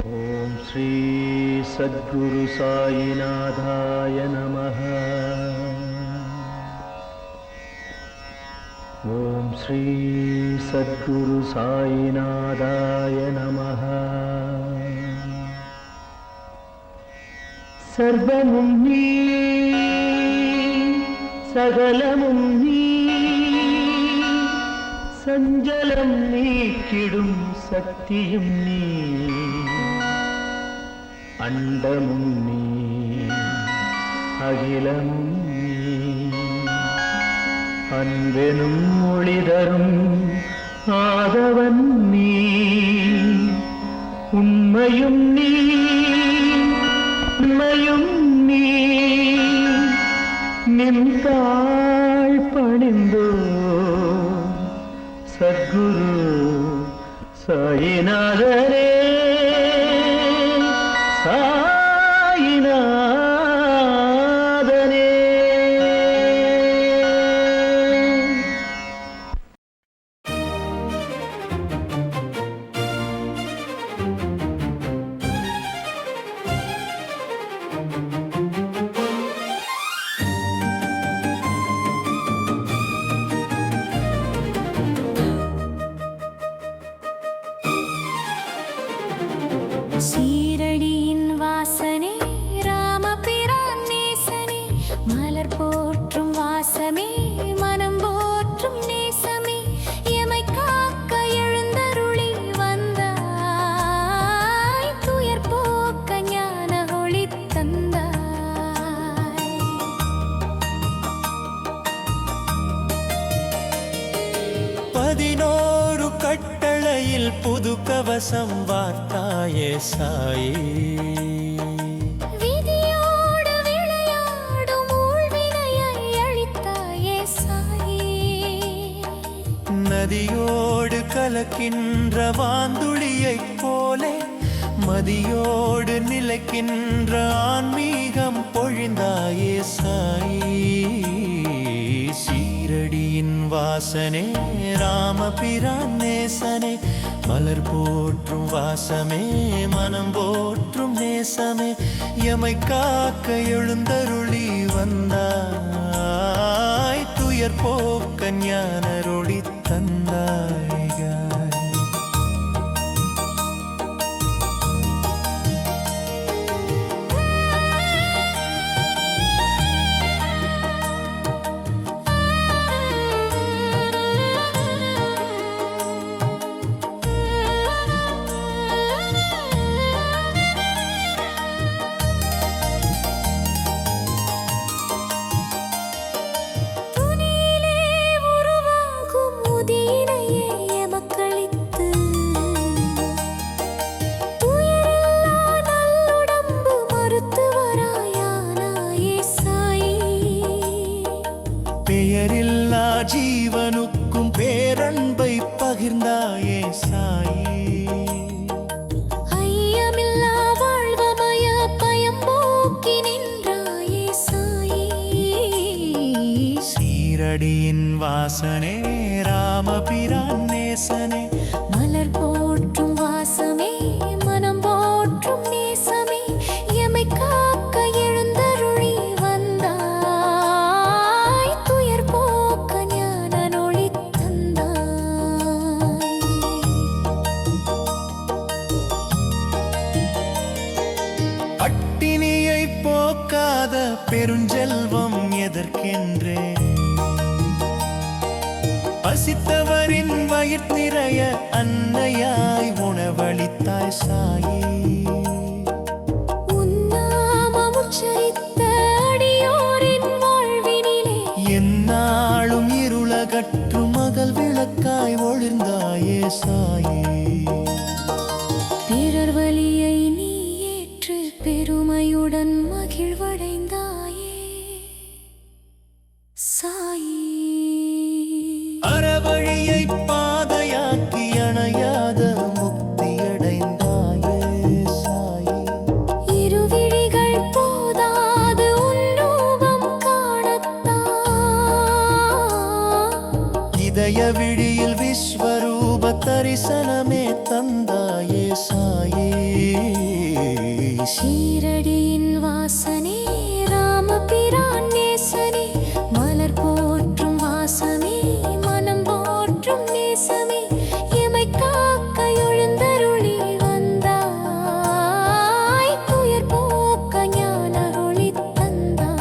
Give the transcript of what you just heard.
ஓம் ஸ்ரீ சத்குரு சாயிநாதாய நமः. ஓம் ஸ்ரீ சத்குரு சாயிநாதாய நமः. சர்வமும் நீ, சகலமும் நீ, சஞ்சலம் நீக்கிடும் சக்தியும் நீ, அண்டமும் நீ, அகிலமும் நீ, அன்பெனும் ஒளிதரும் ஆதவன் நீ, உண்மையும் நீ, உண்மையும் நீ, நின்றாள் பணிந்தோ சத்குரு சாயிநாதரே. சீரடியின் வாசனே ராமபிரான் நேசனே, மலர் போற்றும் வாசமே மனம் போற்றும் நேசமே, எமை காக்க எழுந்தருளி வந்தாய், துயர் போக்க ஞான ஒளி தந்தாய். 11 கட்டளையில் புது கவசம் வார்த்தாயே சாயி, விதியோடு விளையாடும் ஊழ்வினையை அழித்தாயே சாயி, நதியோடு கலக்கின்ற வாந்துளியைப் போலே மதியோடு நிலைக்கின்ற ஆன்மீகம் பொழிந்தாயே சாயி. சீரடியின் வாசனே ராமபிரான் நேசனே, மலர் போற்றும் வாசமே மனம் போற்றும் நேசமே, எமை காக்க எழுந்தருளி வந்தாய், துயர் போக்க ஞானருளி தந்தாய். பெயரில்லா ஜீவனுக்கும் பேரன்பை பகிர்ந்தாயே சாயி, ஐயமில்லா வாழ்வமய பயம் போக்கி நின்றாயே சாயி. சீரடியின் வாசனே ராமபிரான் நேசனே, மலர் போற்றும் வாசமே மனம் போற்றும் நேசமே, எமை காக்க எழுந்தருளி வந்தாய், துயர் போக்க ஞான ஒளி தந்தாய். பட்டினியை போக்காத பெருஞ்செல்வம் எதற்கென்றே, பசித்தவரின் வயிற் நிறைய அன்னையாய் உணவளித்தாய் சாயி, உன்னாமம் உச்சரித்த அடியோரின் வாழ்வினிலே எந்நாளும் இருளகற்று மகள் விளக்காய் ஒளிர்ந்தாயே சாயி. பிறர் வலியை நீ ஏற்று பெருமையுடன் மகிழ்வடைந்தாயே சாயி. அறவழியை பாதையாக்கி அணையாத முக்தியடைந்தாயே சாயி. இருவிழிகள் போதாது உன் ரூபம் காணத்தான், இதய விழியில் விஸ்வரூப தரிசனமே தந்தாயே சாயே. ஷீரடியின் வாசனே ராமபிரான் நேசனே மலர் போற்றும் வாசமே மனம் போற்றும் நேசமே எமை காக்க எழுந்தருளி வந்தாய் துயர் போக்க ஞான ஒளி தந்தாய்